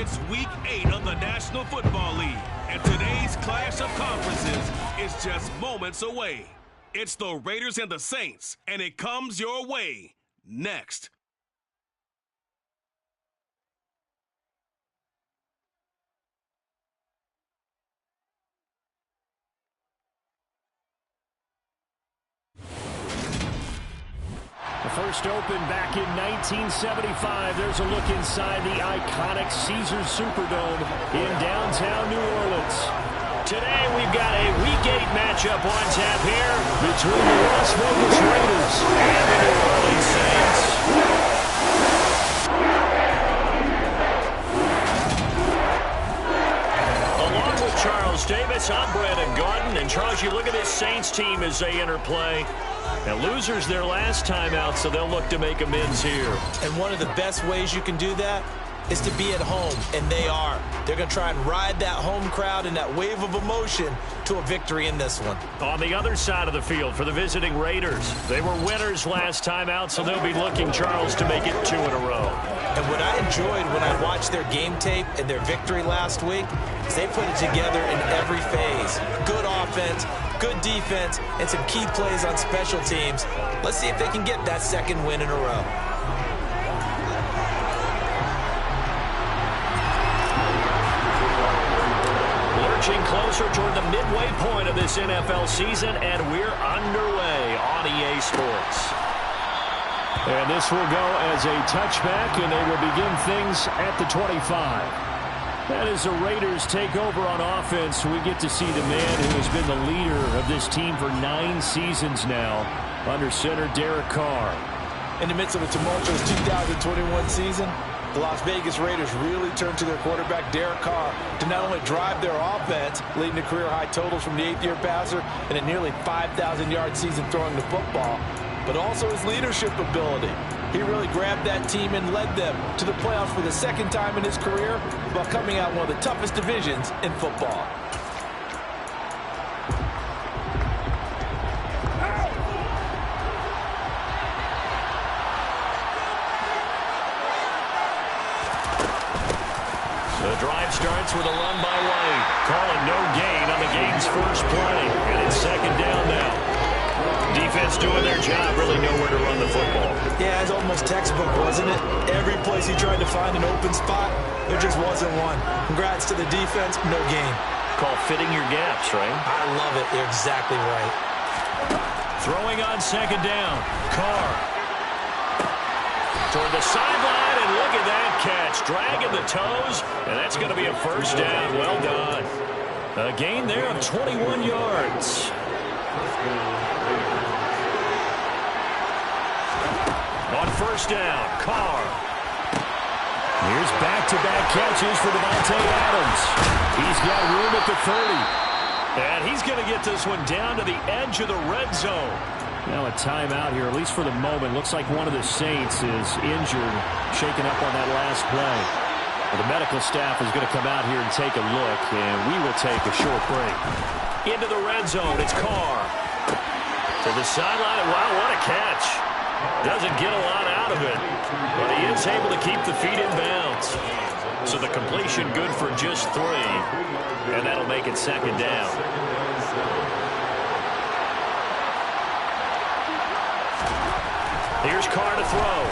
It's Week 8 of the National Football League, and today's clash of conferences is just moments away. It's the Raiders and the Saints, and it comes your way next. The first opened back in 1975. There's a look inside the iconic Caesars Superdome in downtown New Orleans. Today we've got a Week 8 matchup on tap here between the Las Vegas Raiders and the New Orleans Saints. Along with Charles Davis, I'm Brandon Gordon. And Charles, you look at this Saints team as they interplay. And losers their last time out, so they'll look to make amends here. And one of the best ways you can do that is to be at home, and they are. They're going to try and ride that home crowd and that wave of emotion to a victory in this one. On the other side of the field for the visiting Raiders, they were winners last time out, so they'll be looking, Charles, to make it 2 in a row. And what I enjoyed when I watched their game tape and their victory last week is they put it together in every phase. Good offense, good defense, and some key plays on special teams. Let's see if they can get that second win in a row. Lurching closer toward the midway point of this NFL season, and we're underway on EA Sports. And this will go as a touchback, and they will begin things at the 25. And as the Raiders take over on offense, we get to see the man who has been the leader of this team for 9 seasons now, under center Derek Carr. In the midst of a tumultuous 2021 season, the Las Vegas Raiders really turned to their quarterback, Derek Carr, to not only drive their offense, leading to career-high totals from the 8th-year passer and a nearly 5,000-yard season throwing the football, but also his leadership ability. He really grabbed that team and led them to the playoffs for the second time in his career while coming out one of the toughest divisions in football. The drive starts with a run by White. Calling no gain on the game's first play. And it's second down now. Defense doing their job, really nowhere to run the football. Yeah, it's almost textbook, wasn't it? Every place he tried to find an open spot, there just wasn't one. Congrats to the defense, no gain. Called fitting your gaps, right? I love it. You're exactly right. Throwing on second down. Carr. Toward the sideline, and look at that catch. Dragging the toes, and that's going to be a first down. Well done. A gain there of 21 yards. On first down, Carr. Here's back-to-back catches for Davante Adams. He's got room at the 30. And he's going to get this one down to the edge of the red zone. Now a timeout here, at least for the moment. Looks like one of the Saints is injured, shaken up on that last play. Well, the medical staff is going to come out here and take a look, and we will take a short break. Into the red zone, it's Carr. To the sideline, wow, what a catch. Doesn't get a lot out of it, but he is able to keep the feet in bounds. So the completion good for just 3, and that'll make it second down. Here's Carr to throw.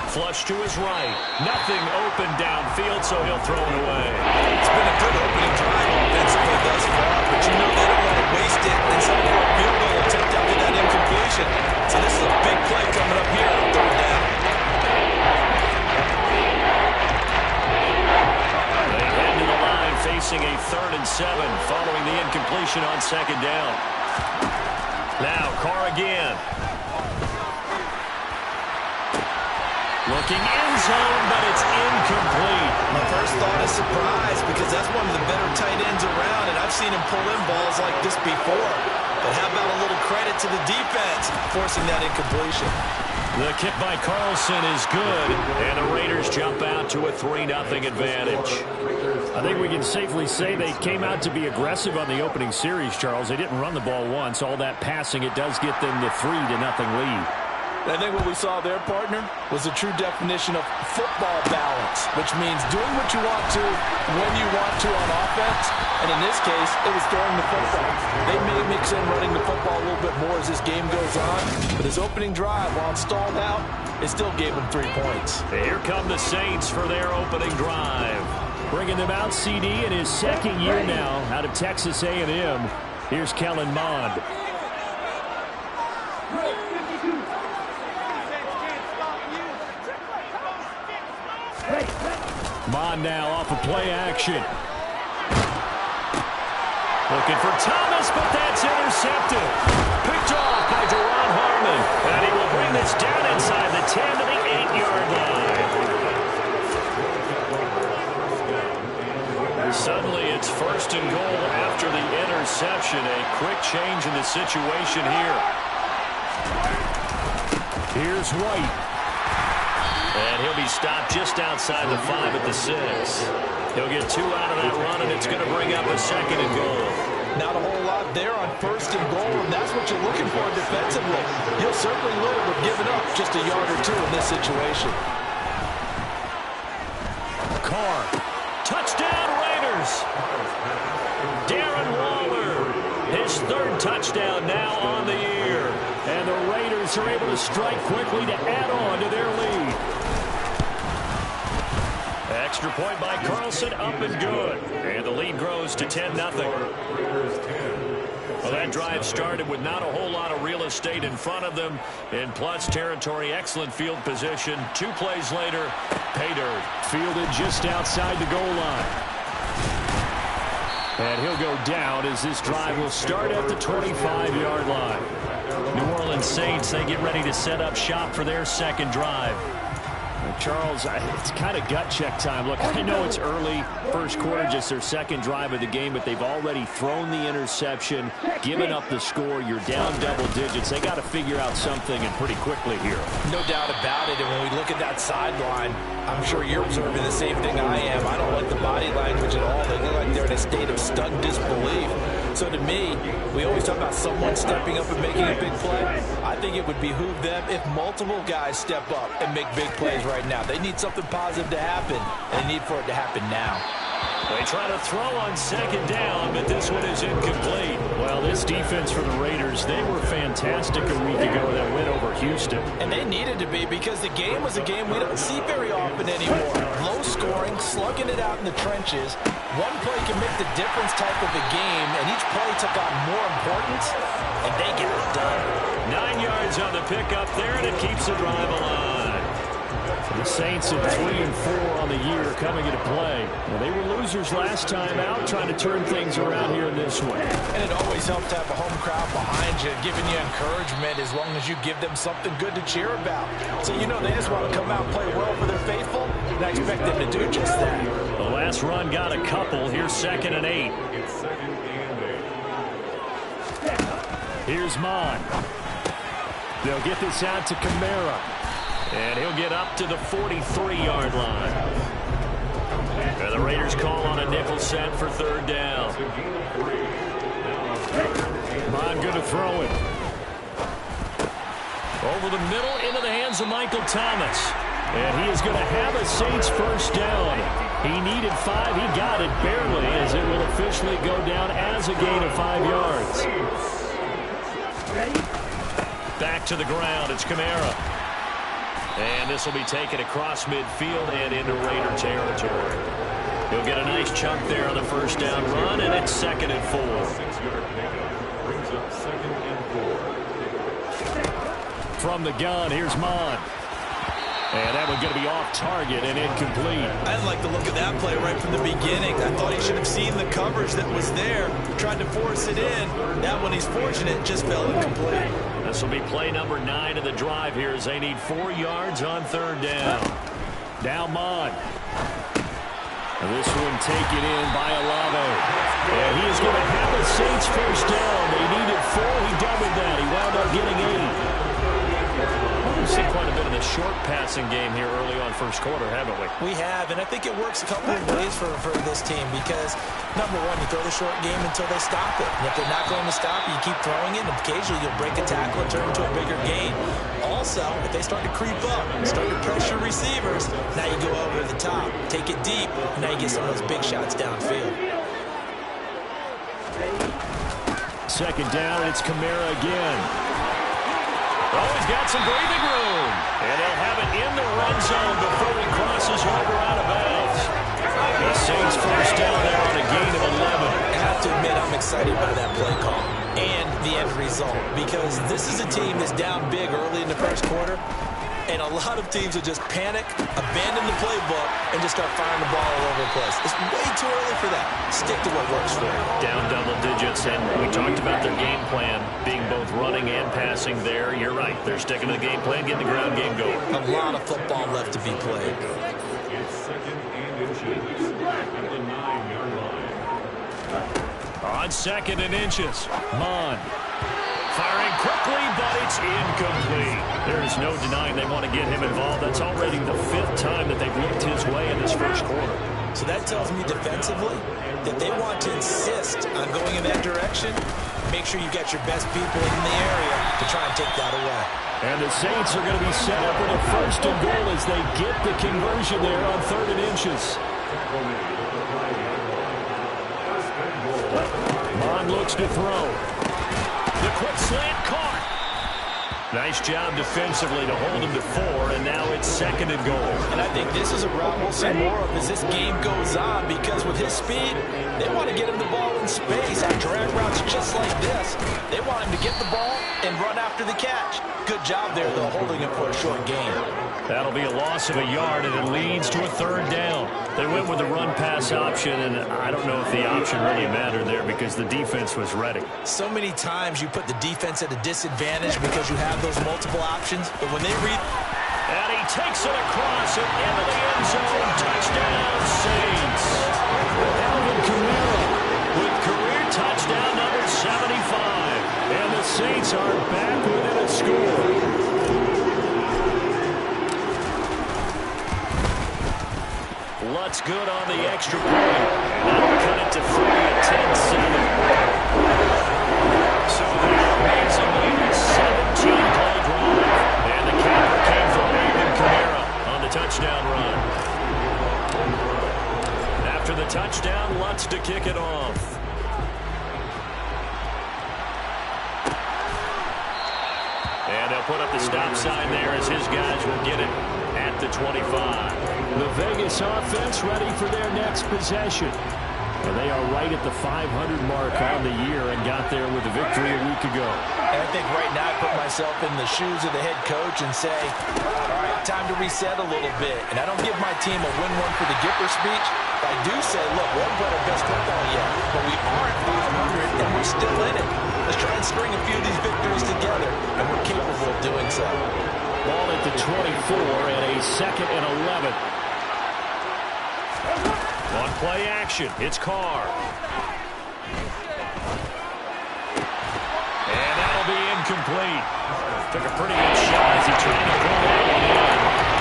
Flush to his right. Nothing open downfield, so he'll throw it away. It's been a good opening drive offensively thus far, but you know they don't want to waste it and some kind of field goal attempt after that incompletion. So this is a big play coming up here on third down. They head to the line facing a 3rd and 7 following the incompletion on second down. Now Carr again. Looking end zone, but it's incomplete. My first thought is surprise because that's one of the better tight ends around, and I've seen him pull in balls like this before. But how about a little credit to the defense forcing that incompletion? The kick by Carlson is good, and the Raiders jump out to a 3-0 advantage. I think we can safely say they came out to be aggressive on the opening series, Charles. They didn't run the ball once. All that passing, it does get them the 3-0 lead. And I think what we saw there, partner, was a true definition of football balance, which means doing what you want to when you want to on offense. And in this case, it was throwing the football. They may mix in running the football a little bit more as this game goes on. But his opening drive, while it stalled out, it still gave him 3 points. Here come the Saints for their opening drive. Bringing them out, CD, in his second year now out of Texas A&M. Here's Kellen Mond. Mond now off of play action. Looking for Thomas, but that's intercepted. Picked off by Deron Harmon. And he will bring this down inside the 10 to the 8-yard line. Suddenly it's first and goal after the interception. A quick change in the situation here. Here's White. And he'll be stopped just outside the 5 at the 6. He'll get 2 out of that run, and it's going to bring up a second and goal. Not a whole lot there on first and goal, and that's what you're looking for defensively. You'll certainly live with giving up just a yard or 2 in this situation. Carr. Touchdown, Raiders. Darren Waller. His 3rd touchdown now on the year. And the Raiders are able to strike quickly to add on to their lead. Extra point by Carlson, up and good. And the lead grows to 10-0. Well, that drive started with not a whole lot of real estate in front of them. In plus territory, excellent field position. 2 plays later, pay dirt. Fielded just outside the goal line. And he'll go down as this drive will start at the 25-yard line. New Orleans Saints, they get ready to set up shop for their second drive. Charles, it's kind of gut check time. Look, I know it's early, first quarter, just their second drive of the game, but they've already thrown the interception, given up the score. You're down double digits. They got to figure out something, and pretty quickly here. No doubt about it, and when we look at that sideline, I'm sure you're observing the same thing I am. I don't like the body language at all. They look like they're in a state of stunned disbelief. So to me, we always talk about someone stepping up and making a big play. I think it would behoove them if multiple guys step up and make big plays right now. They need something positive to happen, and they need for it to happen now. They try to throw on second down, but this one is incomplete. Well, this defense for the Raiders, they were fantastic a week ago, that win over Houston. And they needed to be, because the game was a game we don't see very often anymore. Low scoring, slugging it out in the trenches. One play can make the difference type of a game, and each play took on more importance, and they get it done. 9 yards on the pickup there, and it keeps the drive alive. The Saints at 3-4 on the year coming into play. Well, they were losers last time out, trying to turn things around here in this one. And it always helps to have a home crowd behind you, giving you encouragement as long as you give them something good to cheer about. So you know they just want to come out and play well for their faithful, and I expect them to do just that. The last run got a couple. Here's 2nd and 8. Here's Mond. They'll get this out to Kamara. And he'll get up to the 43-yard line. And the Raiders call on a nickel set for 3rd down. Mond good to throw it. Over the middle into the hands of Michael Thomas. And he is going to have a Saints first down. He needed 5. He got it barely, as it will officially go down as a gain of 5 yards. Back to the ground. It's Kamara. And this will be taken across midfield and into Raider territory. He'll get a nice chunk there on the first down run, and it's 2nd and 4. From the gun, here's Mond. And that one's going to be off target and incomplete. I didn't like the look of that play right from the beginning. I thought he should have seen the coverage that was there, tried to force it in. That one, he's fortunate, just fell incomplete. This will be play number 9 of the drive here as they need 4 yards on 3rd down. Now Mond. And this one taken in by Olave. And he is going to have a Saints first down. They needed 4. He doubled that. He wound up getting 8. We've seen quite a bit of in the short passing game here early on first quarter, haven't we? We have, and I think it works a couple of ways for this team because, number one, you throw the short game until they stop it. And if they're not going to stop it, you keep throwing it, and occasionally you'll break a tackle and turn it into a bigger gain. Also, if they start to creep up, start to pressure receivers, now you go over the top, take it deep, and now you get some of those big shots downfield. Second down, it's Kamara again. Oh, he's got some breathing room. And they'll have it in the run zone before he crosses over out of bounds. The Saints first down there on a gain of 11. I have to admit, I'm excited by that play call and the end result because this is a team that's down big early in the first quarter, and a lot of teams will just panic, abandon the playbook, and just start firing the ball all over the place. It's way too early for that. Stick to what works for you. Down double digits, and we talked about their game plan being both running and passing there. You're right. They're sticking to the game plan, getting the ground game going. A lot of football left to be played. On second and inches, Mon. Firing quickly, but it's incomplete. There is no denying they want to get him involved. That's already the 5th time that they've looked his way in this first quarter. So that tells me defensively that they want to insist on going in that direction. Make sure you get your best people in the area to try and take that away. And the Saints are going to be set up with a first and goal as they get the conversion there on 3rd and inches. Mon looks to throw. The quick slant caught. Nice job defensively to hold him to 4, and now it's 2nd and goal. And I think this is a route we'll see more of as this game goes on because with his speed, they want to get him the ball in space on drag routes just like this. They want him to get the ball and run after the catch. Good job there, though, holding him for a short gain. That'll be a loss of a yard, and it leads to a 3rd down. They went with the run-pass option, and I don't know if the option really mattered there because the defense was ready. So many times you put the defense at a disadvantage because you have those multiple options, but when they read... And he takes it across and into the end zone. Touchdown, Saints. Alvin Kamara with career touchdown number 75. And the Saints are back within a score. Lutz good on the extra point. That'll cut it to 3 at 10-7. So there remains only a 17-play drive. And the capper came from Alvin Kamara on the touchdown run. After the touchdown, Lutz to kick it off. And they'll put up the stop sign there as his guys will get it at the 25. The Vegas offense ready for their next possession. And they are right at the 500 mark on the year and got there with a victory a week ago. And I think right now I put myself in the shoes of the head coach and say, all right, time to reset a little bit. And I don't give my team a win one for the Gipper speech. But I do say, look, we haven't played our best football yet, but we are at 500 and we're still in it. Let's try and string a few of these victories together, and we're capable of doing so. Ball at the 24 and a 2nd and 11. On play action, it's Carr. And that'll be incomplete. Took a pretty good shot as he tried to pull that one in.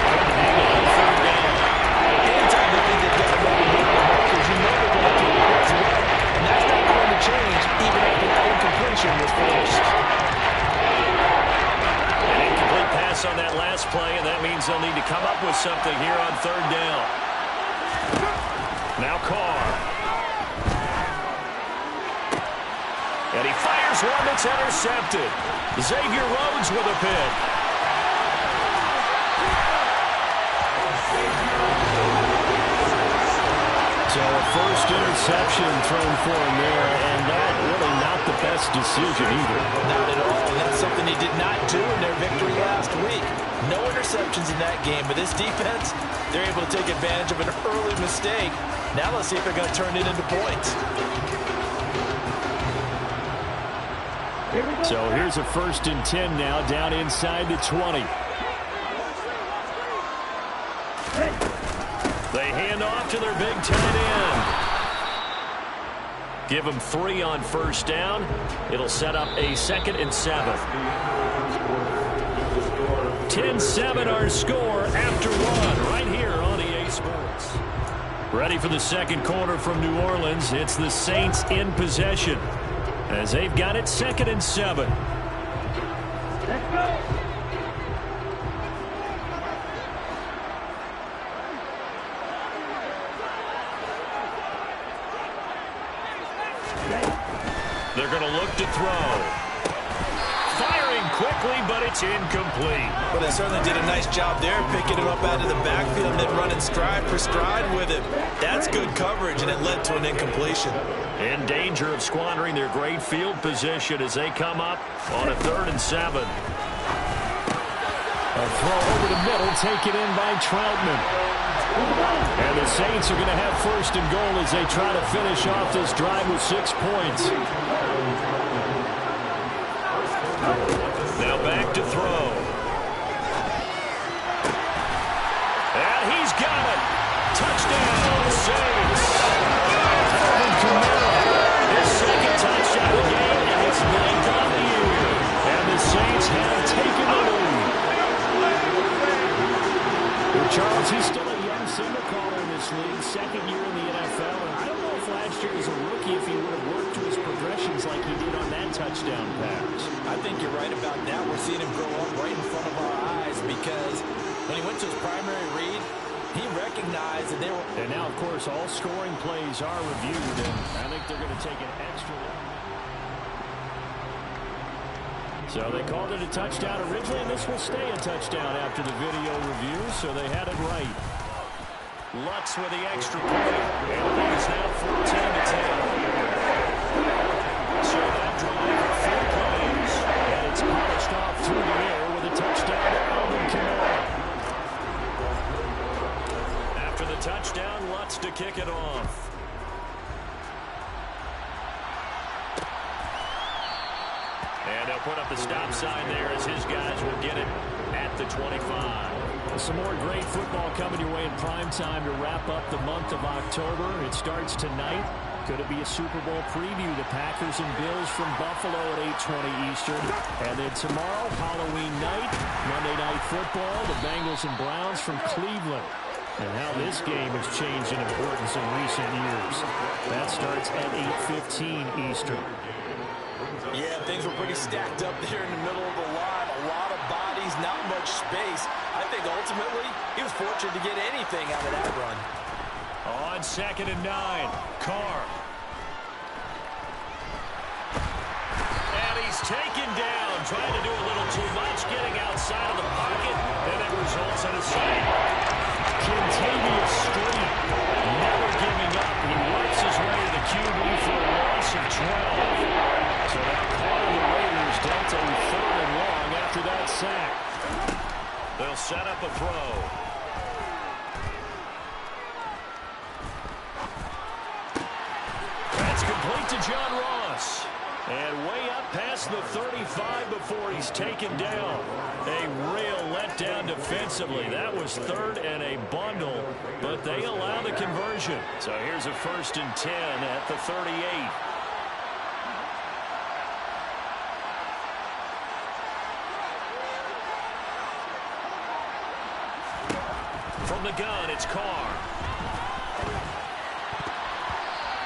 Couldn't hang on 3rd down. Anytime they think they've got a better markers, you know they're going to keep it as well. And that's not going to change even after that incompletion was forced. An incomplete pass on that last play, and that means they'll need to come up with something here on 3rd down. Now Carr. And he fires one that's intercepted. Xavier Rhodes with a pick. So a first interception thrown for him there, and that really not the best decision either. Not at all, and that's something he did not do in their victory last week. No interceptions in that game, but this defense, they're able to take advantage of an early mistake. Now let's see if they're going to turn it into points. So here's a 1st and 10 now, down inside the 20. They hand off to their big tight end. Give them 3 on 1st down. It'll set up a 2nd and 7. 10-7 our score after one right here on EA Sports. Ready for the second quarter from New Orleans. It's the Saints in possession as they've got it 2nd and 7. Let's go. They're going to look to throw. Firing quickly, but it's incomplete. Well, they certainly did a nice job there, picking it up out of the backfield and then running stride for stride with it. That's good coverage, and it led to an incompletion. In danger of squandering their great field position as they come up on a 3rd and 7. A throw over the middle, taken in by Troutman. And the Saints are going to have 1st and goal as they try to finish off this drive with 6 points. Now back to throw. And he's got it. Touchdown, Saints. Alvin Kamara, his 2nd touchdown of the game and his 9th on the year. And the Saints have taken the lead. Well, Charles, he's still a young single caller in this league, 2nd year in the NFL. And I don't know if last year as a rookie if he would have worked to his progressions like he did on that touchdown pass. I think you're right about that. We're seeing him grow up right in front of our eyes because when he went to his primary read, he recognized that they were... And now, of course, all scoring plays are reviewed, and I think they're going to take an extra look. So they called it a touchdown originally, and this will stay a touchdown after the video review, so they had it right. Lutz with the extra point, and the lead is now 14-10. So that drive of 4 plays, and it's polished off through the air with a touchdown to Alvin Kamara. After the touchdown, Lutz to kick it off. And they'll put up the stop sign there as his guys will get it at the 25. Some more great football coming your way in prime time to wrap up the month of October. It starts tonight. Could it be a Super Bowl preview? The Packers and Bills from Buffalo at 8:20 Eastern. And then tomorrow, Halloween night, Monday Night Football, the Bengals and Browns from Cleveland. And how this game has changed in importance in recent years. That starts at 8:15 Eastern. Yeah, things were pretty stacked up there in the middle of the line. A lot of bodies, not much space. I think ultimately he was fortunate to get anything out of that run. On 2nd and 9, Carr. And he's taken down, trying to do a little too much, getting outside of the pocket, and it results in a sack. Contavious Street, never giving up. He works his way to the QB for a loss of 12. So that Carr and the Raiders dealt a 3rd and long after that sack. They'll set up a throw. That's complete to John Ross. And way up past the 35 before he's taken down. A real letdown defensively. That was 3rd and a bundle, but they allow the conversion. So here's a 1st and 10 at the 38. From the gun, it's Carr.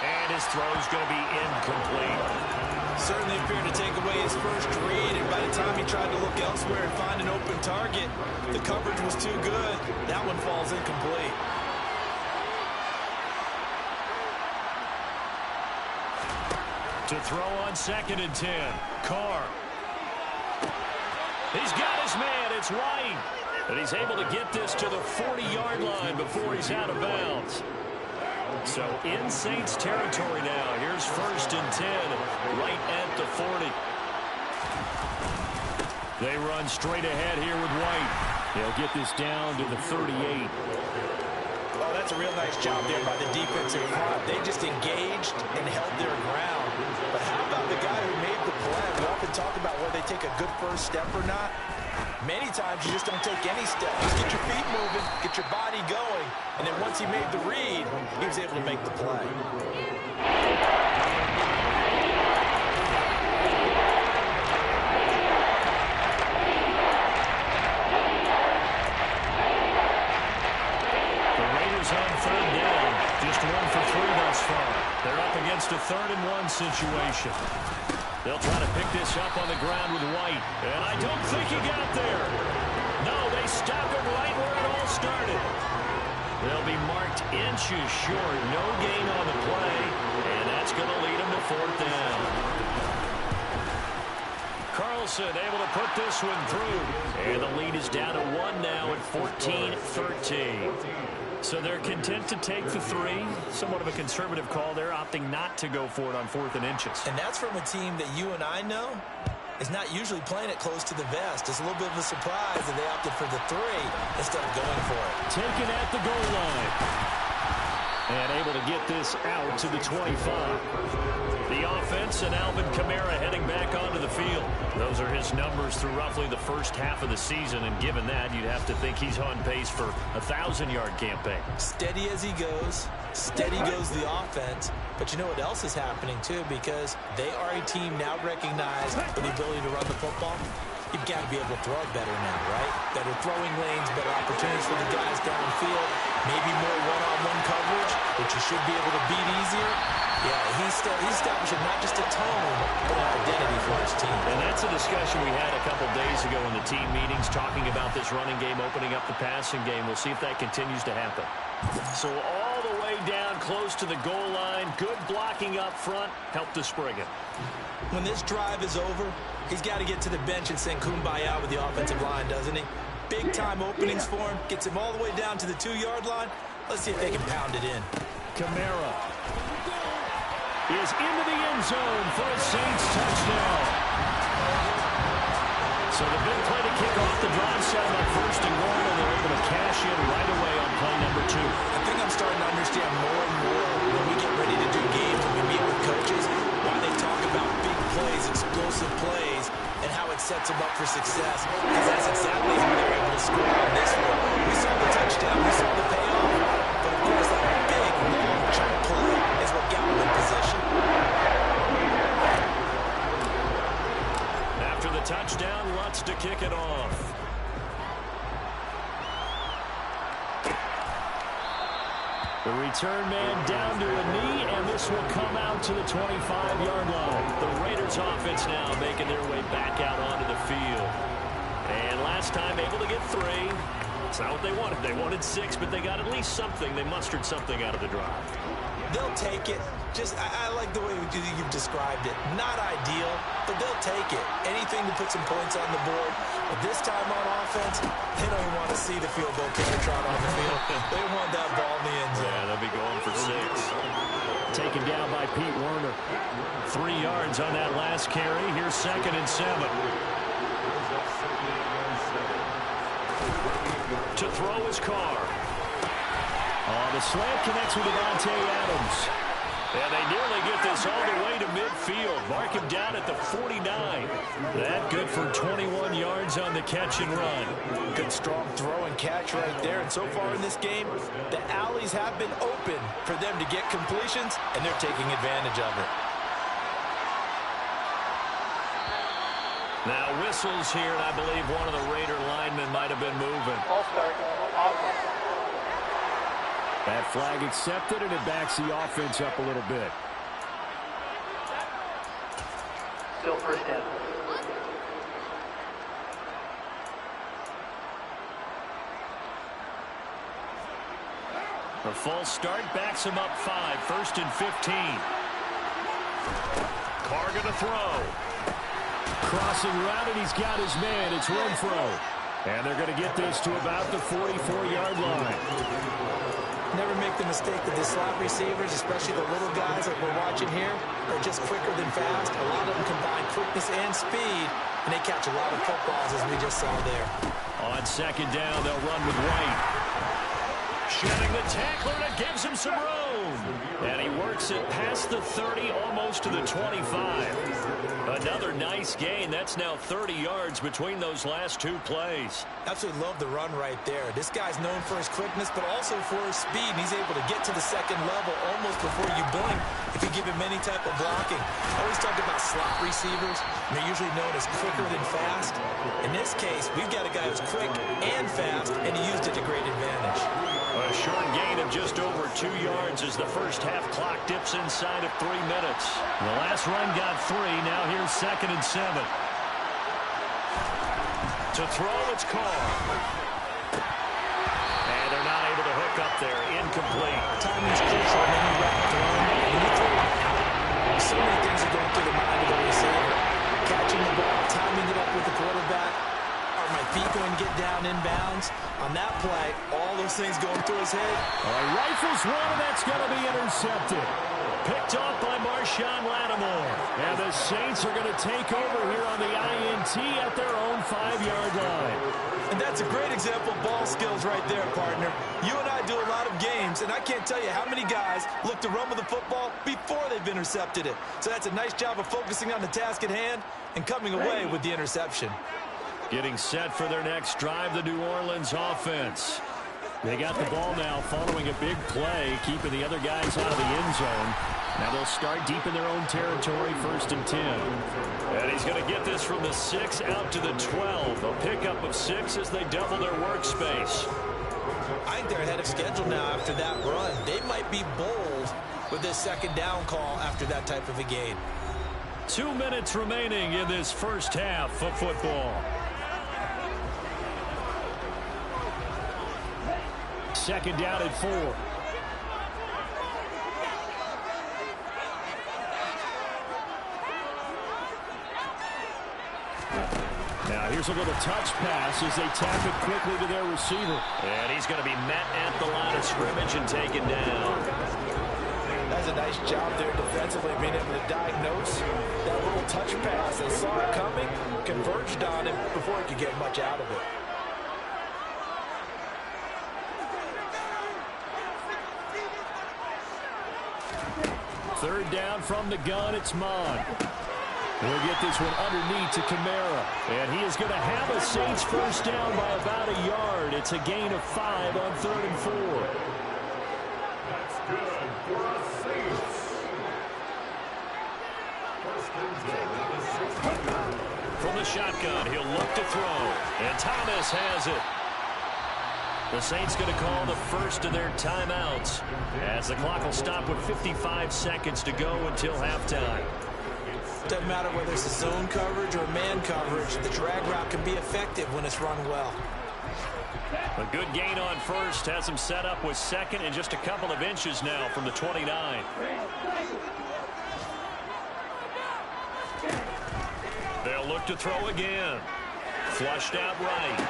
And his throw's going to be incomplete. Certainly appeared to take away his first read, and by the time he tried to look elsewhere and find an open target, the coverage was too good. That one falls incomplete. To throw on 2nd and 10, Carr. He's got his man, it's White. And he's able to get this to the 40-yard line before he's out of bounds. So in Saints territory now. Here's 1st and 10 right at the 40. They run straight ahead here with White. They'll get this down to the 38. Oh, that's a real nice job there by the defensive front. They just engaged and held their ground. But how about the guy who made the play? We often talk about whether they take a good first step or not. Many times you just don't take any step. Just get your feet moving, get your body going, and then once he made the read, he was able to make the play. 1-on-1 situation. They'll try to pick this up on the ground with White. And I don't think he got there. No, they stopped him right where it all started. They'll be marked inches short. No gain on the play. And that's going to lead them to 4th down. Carlson able to put this one through. And the lead is down to 1 now at 14-13. So they're content to take the 3. Somewhat of a conservative call there, opting not to go for it on 4th and inches. And that's from a team that you and I know is not usually playing it close to the vest. It's a little bit of a surprise that they opted for the 3 instead of going for it. Taken at the goal line. And able to get this out to the 25. The offense and Alvin Kamara heading back onto the field. Those are his numbers through roughly the first half of the season, and given that, you'd have to think he's on pace for a 1,000-yard campaign. Steady as he goes. Steady goes the offense. But you know what else is happening, too, because they are a team now recognized for the ability to run the football. You've got to be able to throw it better now, right? Better throwing lanes, better opportunities for the guys downfield, maybe more one-on-one coverage, which you should be able to beat easier. Yeah, he's establishing not just a tone, but an identity for his team. And that's a discussion we had a couple days ago in the team meetings, talking about this running game, opening up the passing game. We'll see if that continues to happen. So all the way down close to the goal line, good blocking up front, helped to spring it. When this drive is over, he's got to get to the bench and sing kumbaya with the offensive line, doesn't he? Big-time openings for him. Gets him all the way down to the 2-yard line. Let's see if they can pound it in. Kamara is into the end zone for a Saints touchdown. So the big play to kick off the drive set on 1st and goal, and they're able to cash in right away on play number 2. I think I'm starting to understand more and more when we get ready to do games, when we meet with coaches, why they talk about big plays, explosive plays, and how it sets them up for success. Because that's exactly how they're able to score on this one. We saw the touchdown, we saw the payoff, but of course that big, long chunk play is what got them in position. After the touchdown, Lutz to kick it off. The return man down to a knee, and this will come out to the 25-yard line. The Raiders offense now making their way back out onto the field. And last time able to get 3. It's not what they wanted. They wanted 6, but they got at least something. They mustered something out of the drive. They'll take it. I like the way you've described it. Not ideal, but they'll take it. Anything to put some points on the board. But this time on offense, they don't even want to see the field goal kicker trot on the field. They want that ball in the end zone. Yeah, they'll be going for 6. Taken down by Pete Werner. 3 yards on that last carry. Here's 2nd and 7. To throw his car. The slant connects with Davante Adams. And they nearly get this all the way to midfield. Mark him down at the 49. That good for 21 yards on the catch and run. Good strong throw and catch right there. And so far in this game, the alleys have been open for them to get completions, and they're taking advantage of it. Now whistles here, and I believe one of the Raider linemen might have been moving. That flag accepted, and it backs the offense up a little bit. Still 1st down. A false start backs him up 5. 1st and 15. Carr going to throw. Crossing route, and he's got his man. It's Renfro. And they're going to get this to about the 44-yard line. Never make the mistake that the slot receivers, especially the little guys like we're watching here, are just quicker than fast. A lot of them combine quickness and speed, and they catch a lot of footballs, as we just saw there. On 2nd down, they'll run with White. Shedding the tackler, and it gives him some room. And he works it past the 30, almost to the 25. Another nice gain. That's now 30 yards between those last 2 plays. Absolutely love the run right there. This guy's known for his quickness, but also for his speed. And he's able to get to the 2nd level almost before you blink if you give him any type of blocking. I always talk about slot receivers, and they're usually known as quicker than fast. In this case, we've got a guy who's quick and fast, and he used it to great advantage. A short gain of just over 2 yards as the first half clock dips inside of 3 minutes. The last run got 3. Now here's 2nd and 7. To throw, it's Carr. And they're not able to hook up there. Incomplete. Timing's crucial when you wrap throwing. When you throw, so many things are going through the mind of the receiver. Catching the ball, timing it up with the quarterback. Are my feet going to get down inbounds? On that play, all those things going through his head. Rifles one, and that's going to be intercepted. Picked off by Marshawn Lattimore. And the Saints are going to take over here on the INT at their own 5-yard line. And that's a great example of ball skills right there, partner. You and I do a lot of games, and I can't tell you how many guys look to run with the football before they've intercepted it. So that's a nice job of focusing on the task at hand and coming away with the interception. Getting set for their next drive, the New Orleans offense. They got the ball now following a big play, keeping the other guys out of the end zone. Now they'll start deep in their own territory, 1st and 10. And he's going to get this from the 6 out to the 12. A pickup of 6 as they double their workspace. I think they're ahead of schedule now after that run. They might be bold with this 2nd down call after that type of a gain. 2 minutes remaining in this first half of football. 2nd down at 4. Now here's a little touch pass as they tap it quickly to their receiver. And he's going to be met at the line of scrimmage and taken down. That's a nice job there defensively, being able to diagnose that little touch pass. They saw it coming, converged on him before he could get much out of it. 3rd down from the gun, it's Mon. We'll get this one underneath to Kamara. And he is going to have a Saints first down by about a yard. It's a gain of 5 on 3rd and 4. That's good for us Saints. From the shotgun, he'll look to throw. And Thomas has it. The Saints going to call the first of their timeouts as the clock will stop with 55 seconds to go until halftime. Doesn't matter whether it's a zone coverage or man coverage, the drag route can be effective when it's run well. A good gain on 1st has him set up with 2nd and just a couple of inches now from the 29. They'll look to throw again. Flushed out right.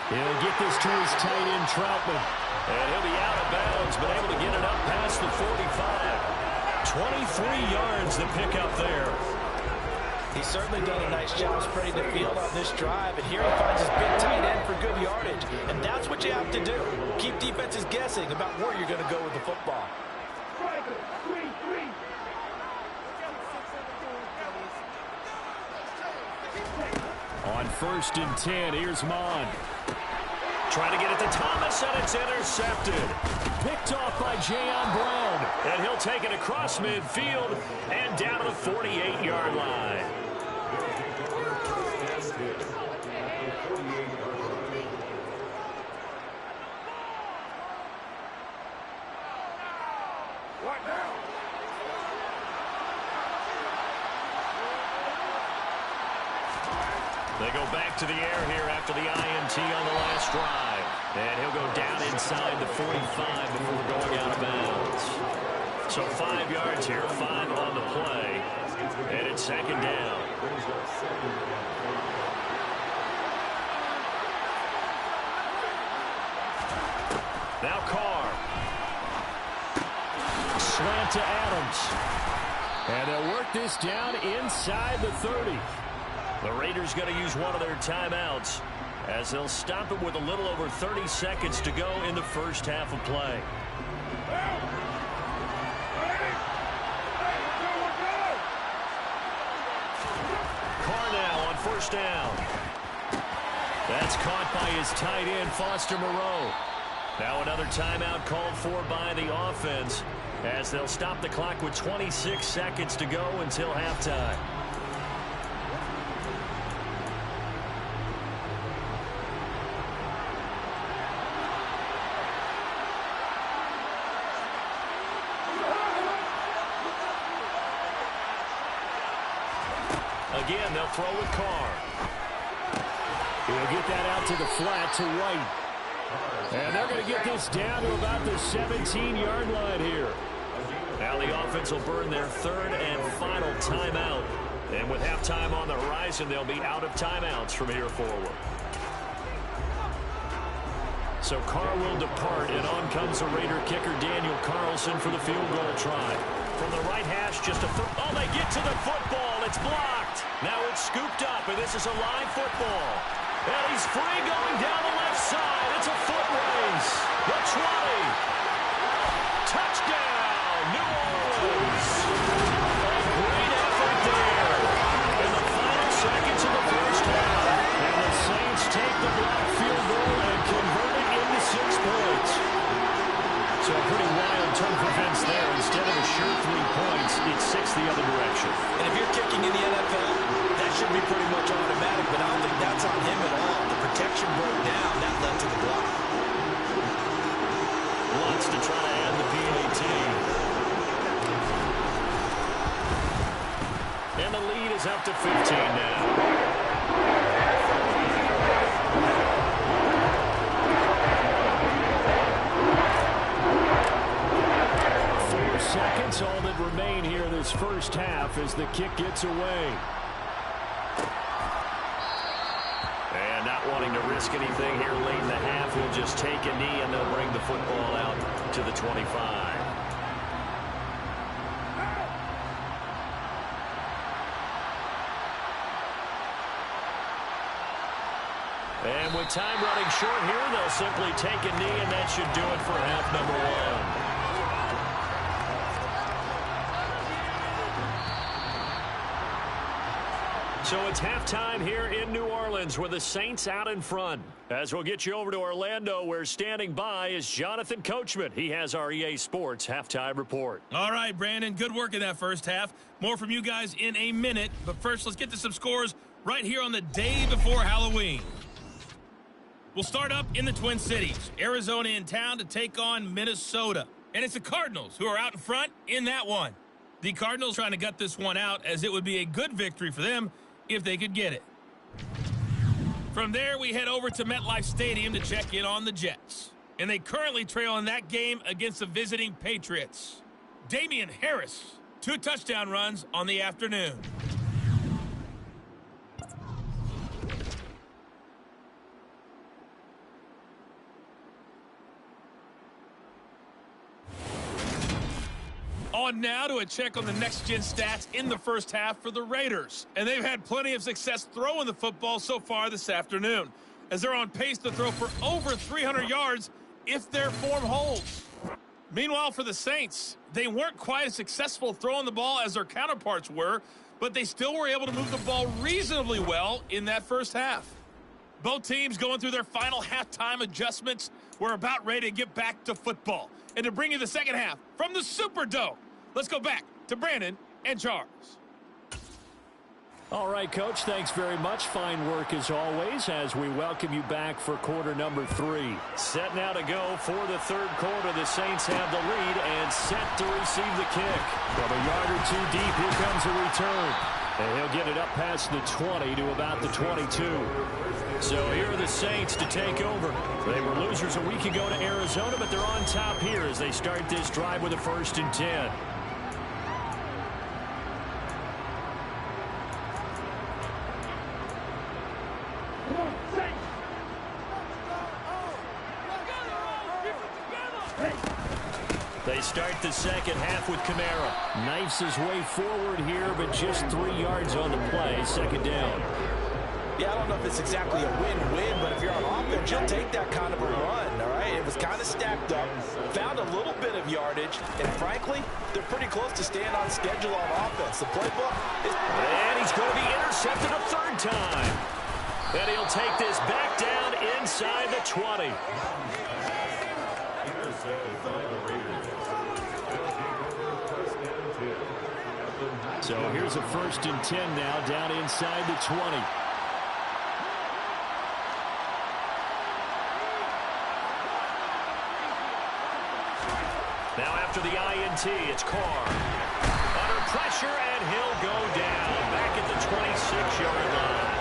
He'll get this to his tight end, Troutman. And he'll be out of bounds, but able to get it up past the 45. 23 yards the pickup there. He's certainly done a nice job spreading the field on this drive, and here he finds his big tight end for good yardage. And that's what you have to do. Keep defenses guessing about where you're going to go with the football. On 1st and 10, here's Mon. Trying to get it to Thomas, and it's intercepted. Picked off by Jayon Brown. And he'll take it across midfield and down to the 48-yard line. They go back to the air here after the INT on the last drive. And he'll go down inside the 45 before going out of bounds. So 5 yards here, 5 on the play. And it's 2nd down. Now Carr. Slant to Adams. And they'll work this down inside the 30. The Raiders going to use one of their timeouts as they'll stop it with a little over 30 seconds to go in the first half of play. Carr now on 1st down. That's caught by his tight end, Foster Moreau. Now another timeout called for by the offense as they'll stop the clock with 26 seconds to go until halftime. Again, they'll throw with Carr. He'll get that out to the flat to White. And they're going to get this down to about the 17-yard line here. Now the offense will burn their third and final timeout. And with halftime on the horizon, they'll be out of timeouts from here forward. So Carr will depart, and on comes the Raider kicker, Daniel Carlson, for the field goal try. From the right hash, just a oh, they get to the football. It's blocked. Now it's scooped up, and this is a live football. And he's free going down the left side. It's a foot race. The 20. Touchdown, New Orleans. A great effort there. In the final seconds of the first half. And the Saints take the blocked field goal and convert it into 6 points. So a pretty wild turn of events there. Instead of a sure 3 points, it's 6 the other direction. And if you're kicking in the NFL, that should be pretty much automatic, but I don't think that's on him at all. The protection broke down. That led to the block. Wants to try to add the PAT. And the lead is up to 15 now. 4 seconds, all that remain here this first half as the kick gets away. And not wanting to risk anything here late in the half, he'll just take a knee and they'll bring the football out to the 25. And with time running short here, they'll simply take a knee, and that should do it for half number 1. So it's halftime here in New Orleans with the Saints out in front. As we'll get you over to Orlando, where standing by is Jonathan Coachman. He has our EA Sports halftime report. All right, Brandon, good work in that first half. More from you guys in a minute. But first, let's get to some scores right here on the day before Halloween. We'll start up in the Twin Cities. Arizona in town to take on Minnesota. And it's the Cardinals who are out in front in that one. The Cardinals trying to gut this one out, as it would be a good victory for them if they could get it. From there, we head over to MetLife Stadium to check in on the Jets. And they currently trail in that game against the visiting Patriots. Damian Harris, 2 touchdown runs on the afternoon. On now to a check on the next-gen stats in the first half for the Raiders. And they've had plenty of success throwing the football so far this afternoon, as they're on pace to throw for over 300 yards if their form holds. Meanwhile, for the Saints, they weren't quite as successful throwing the ball as their counterparts were, but they still were able to move the ball reasonably well in that first half. Both teams going through their final halftime adjustments. We're about ready to get back to football. And to bring you the second half from the Superdome, let's go back to Brandon and Charles. All right, Coach, thanks very much. Fine work as always as we welcome you back for quarter number 3. Set now to go for the third quarter. The Saints have the lead and set to receive the kick. From a yard or 2 deep, here comes a return. And he'll get it up past the 20 to about the 22. So here are the Saints to take over. They were losers a week ago to Arizona, but they're on top here as they start this drive with a 1st and 10. They start the second half with Kamara. Knifes his way forward here, but just 3 yards on the play. Second down. Yeah, I don't know if it's exactly a win-win, but if you're on offense, you'll take that kind of a run, all right? It was kind of stacked up, found a little bit of yardage, and frankly, they're pretty close to staying on schedule on offense. The playbook is... And he's going to be intercepted a 3rd time. And he'll take this back down inside the 20. So here's a 1st and 10 now down inside the 20. Now after the INT, it's Carr. Under pressure, and he'll go down. Back at the 26. 6-yard line.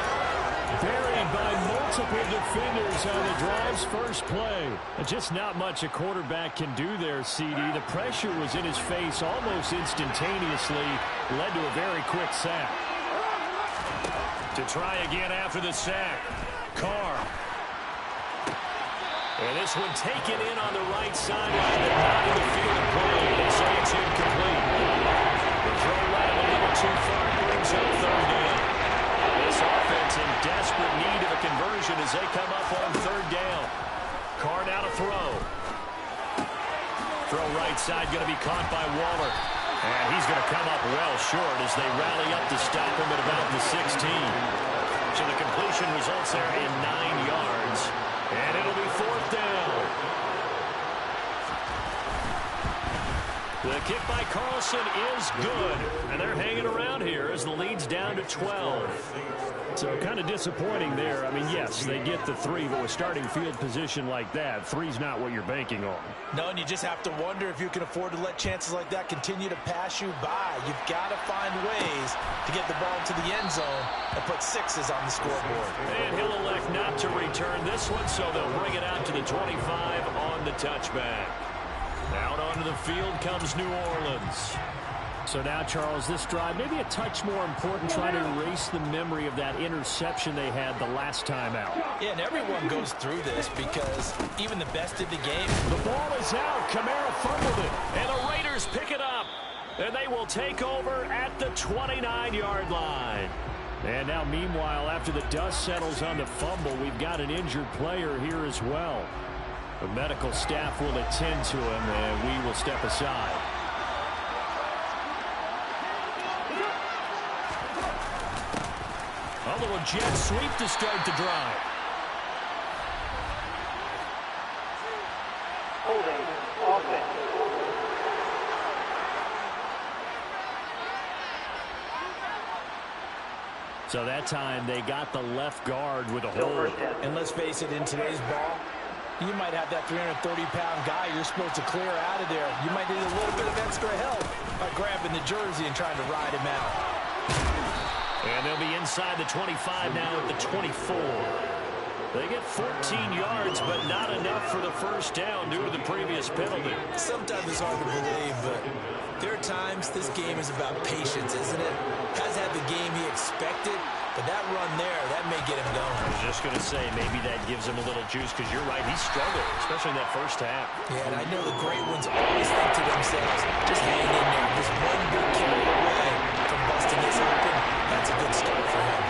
Buried by multiple defenders on the drive's first play. Just not much a quarterback can do there, CD. The pressure was in his face almost instantaneously. Led to a very quick sack. To try again after the sack. Carr. And this one taken in on the right sideline, but not in the field of play. They say it's incomplete. The throw led him a little too far, brings up third down. This offense in desperate need of a conversion as they come up on third down. Carr now to throw. Throw right side going to be caught by Waller. And he's going to come up well short as they rally up to stop him at about the 16. So the completion results there in 9 yards. And it'll be fourth down. The kick by Carlson is good. And they're hanging around here as the lead's down to 12. So kind of disappointing there. I mean, yes, they get the 3, but with starting field position like that, 3's not what you're banking on. No, and you just have to wonder if you can afford to let chances like that continue to pass you by. You've got to find ways to get the ball to the end zone and put 6s on the scoreboard. And he'll elect not to return this one, so they'll bring it out to the 25 on the touchback. Out onto the field comes New Orleans. So now, Charles, this drive maybe a touch more important, trying to erase the memory of that interception they had the last time out. Yeah, and everyone goes through this because even the best in the game. The ball is out. Kamara fumbled it. And the Raiders pick it up. And they will take over at the 29-yard line. And now, meanwhile, after the dust settles on the fumble, we've got an injured player here as well. The medical staff will attend to him, and we will step aside. A little jet sweep to start the drive. Holding offense. So that time they got the left guard with a hold. And let's face it, in today's ball, you might have that 330-pound guy you're supposed to clear out of there. You might need a little bit of extra help by grabbing the jersey and trying to ride him out. And they'll be inside the 25 now at the 24. They get 14 yards, but not enough for the first down due to the previous penalty. Sometimes it's hard to believe, but there are times this game is about patience, isn't it? Has had the game he expected, but that run there, that may get him going. I was just going to say, maybe that gives him a little juice, because you're right, he struggled, especially in that first half. Yeah, and I know the great ones always think to themselves, just hang in there. Just one good carry away from busting this open. That's a good start for him.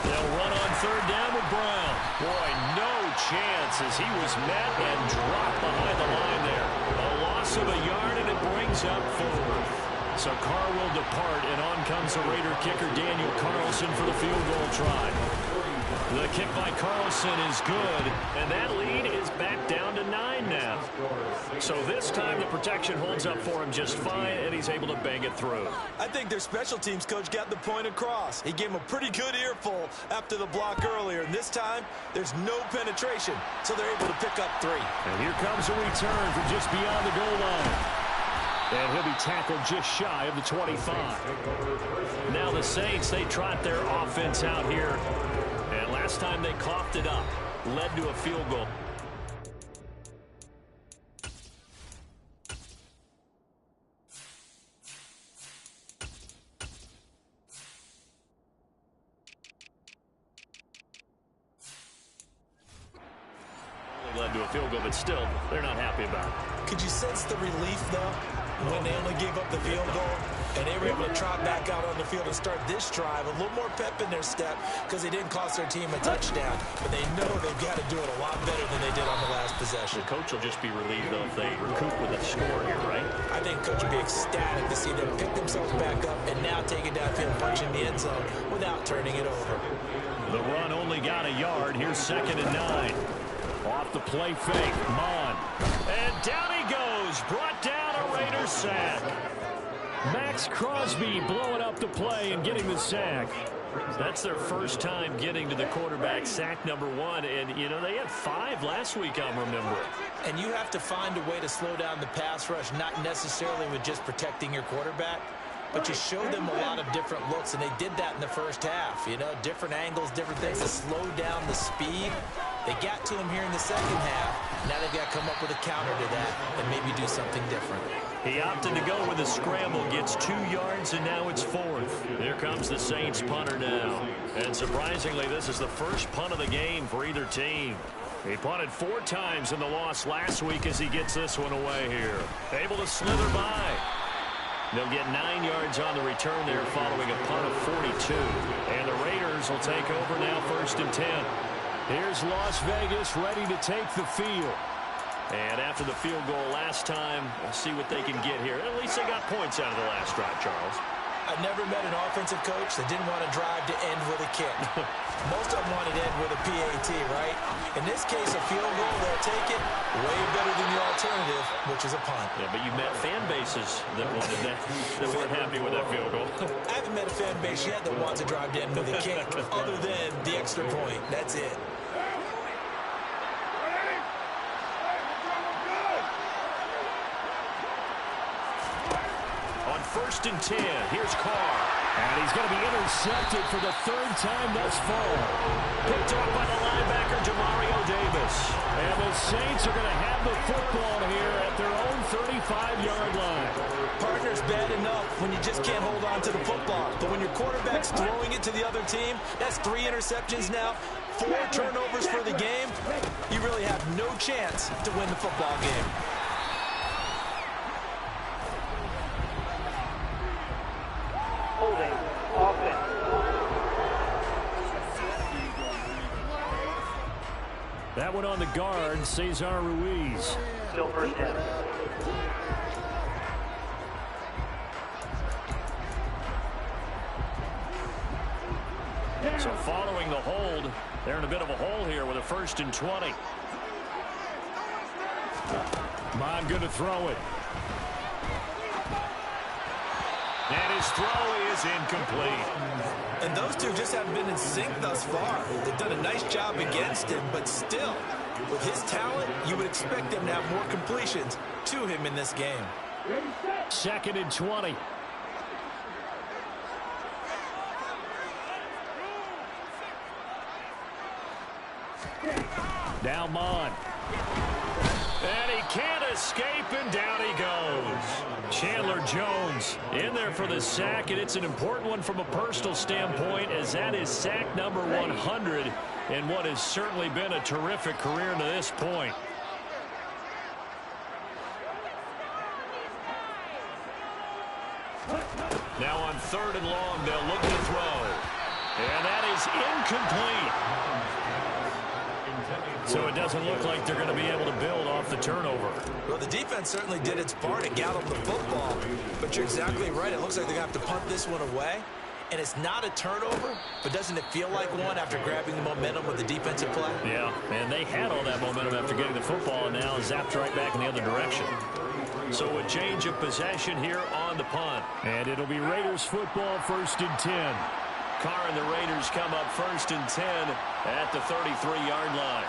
They'll run on third down with Brown. Boy, no chance as he was met and dropped behind the line there. A loss of a yard, and it brings up forward. So Carr will depart, and on comes the Raider kicker Daniel Carlson for the field goal try. The kick by Carlson is good, and that lead is back down to 9 now. So this time the protection holds up for him just fine, and he's able to bang it through. I think their special teams coach got the point across. He gave him a pretty good earful after the block earlier, and this time there's no penetration, so they're able to pick up 3. And here comes a return from just beyond the goal line. And he'll be tackled just shy of the 25. Now the Saints, they trot their offense out here. And last time they coughed it up, led to a field goal. Only led to a field goal, but still, they're not happy about it. Could you sense the relief, though, when they only gave up the field goal and they were able to trot back out on the field and start this drive? A little more pep in their step because they didn't cost their team a touchdown, but they know they've got to do it a lot better than they did on the last possession. The coach will just be relieved, though, if they recoup with a score here, right? I think coach will be ecstatic to see them pick themselves back up and now take it downfield, punching the end zone without turning it over. The run only got a yard. Here's 2nd and 9. Off the play fake, Mon. And down he goes. Brought down a Raiders sack. Max Crosby blowing up the play and getting the sack. That's their first time getting to the quarterback, sack number 1. And, you know, they had 5 last week, I'm remembering. And you have to find a way to slow down the pass rush, not necessarily with just protecting your quarterback. but you showed them a lot of different looks, and they did that in the first half. You know, different angles, different things to slow down the speed. They got to him here in the second half. Now they've got to come up with a counter to that and maybe do something different. He opted to go with a scramble, gets 2 yards, and now it's 4th. Here comes the Saints punter now. And surprisingly, this is the first punt of the game for either team. He punted 4 times in the loss last week as he gets this one away here. Able to slither by. They'll get 9 yards on the return there following a punt of 42. And the Raiders will take over now 1st and 10. Here's Las Vegas ready to take the field. And after the field goal last time, we'll see what they can get here. At least they got points out of the last drive, Charles. I've never met an offensive coach that didn't want to drive to end with a kick. Most of them wanted to end with a PAT, right? In this case, a field goal, they'll take it way better than the alternative, which is a punt. Yeah, but you met fan bases that wanted that weren't happy with that field goal. I haven't met a fan base yet that wants to drive to end with a kick other than the extra point. That's it. On 1st and 10, here's Carr. And he's going to be intercepted for the 3rd time thus far. Picked off by the linebacker, Demario Davis. And the Saints are going to have the football here at their own 35-yard line. Partner's bad enough when you just can't hold on to the football. But when your quarterback's throwing it to the other team, that's 3 interceptions now, 4 turnovers for the game. You really have no chance to win the football game. Holding. Offense. That one on the guard, Cesar Ruiz. Still 1st down. So following the hold, they're in a bit of a hole here with a 1st and 20. Mon going to throw it. And his throw is incomplete. And those two just haven't been in sync thus far. They've done a nice job against him, but still, with his talent, you would expect them to have more completions to him in this game. 2nd and 20. Now Mon. And he can't escape, and down he goes. Chandler Jones in there for the sack, and it's an important one from a personal standpoint, as that is sack number 100 in what has certainly been a terrific career to this point. Now on 3rd and long, they'll look to throw. And that is incomplete. So it doesn't look like they're going to be able to build off the turnover. Well, the defense certainly did its part to gallop the football. But you're exactly right. It looks like they're going to have to punt this one away. And it's not a turnover, but doesn't it feel like one after grabbing the momentum with the defensive play? Yeah, and they had all that momentum after getting the football, and now zapped right back in the other direction. So a change of possession here on the punt. And it'll be Raiders football, 1st and 10. Carr and the Raiders come up 1st and 10 at the 33-yard line.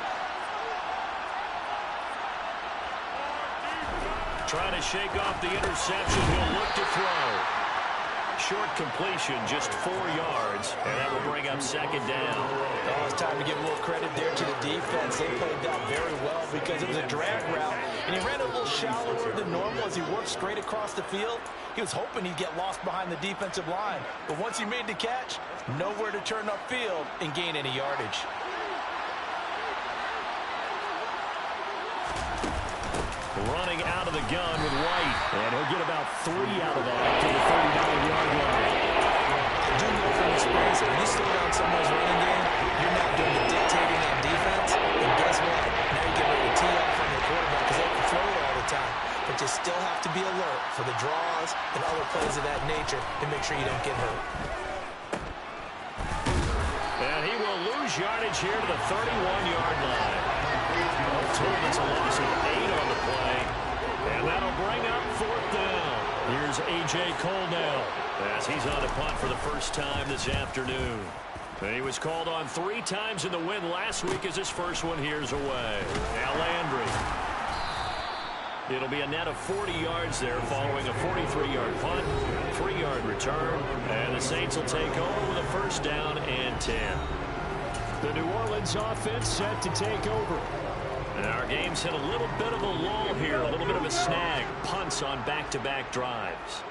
Trying to shake off the interception. He'll look to throw. Short completion, just 4 yards, and that will bring up 2nd down. Oh, it's time to give a little credit there to the defense. They played that very well because it was a drag route, and he ran a little shallower than normal as he worked straight across the field. He was hoping he'd get lost behind the defensive line, but once he made the catch, nowhere to turn upfield and gain any yardage. Running out of the gun with White, and he'll get about 3 out of that to the 39-yard line. I do know from experience that when you slow down someone's running game, you're not doing the dictating on defense, and guess what? Now you get ready to tee off on your quarterback because they can throw it all the time. But you still have to be alert for the draws and other plays of that nature to make sure you don't get hurt. And he will lose yardage here to the 31-yard line. Told it's a loss of 8 on the play. And that'll bring up 4th down. Here's A.J. Cole now, as he's on a punt for the first time this afternoon. And he was called on 3 times in the win last week as his first one here's away. Now Landry. It'll be a net of 40 yards there following a 43-yard punt, 3-yard return. return, and the Saints will take over with a first down and 10. The New Orleans offense set to take over. And our game's hit a little bit of a lull here, a little bit of a snag. Punts on back-to-back drives.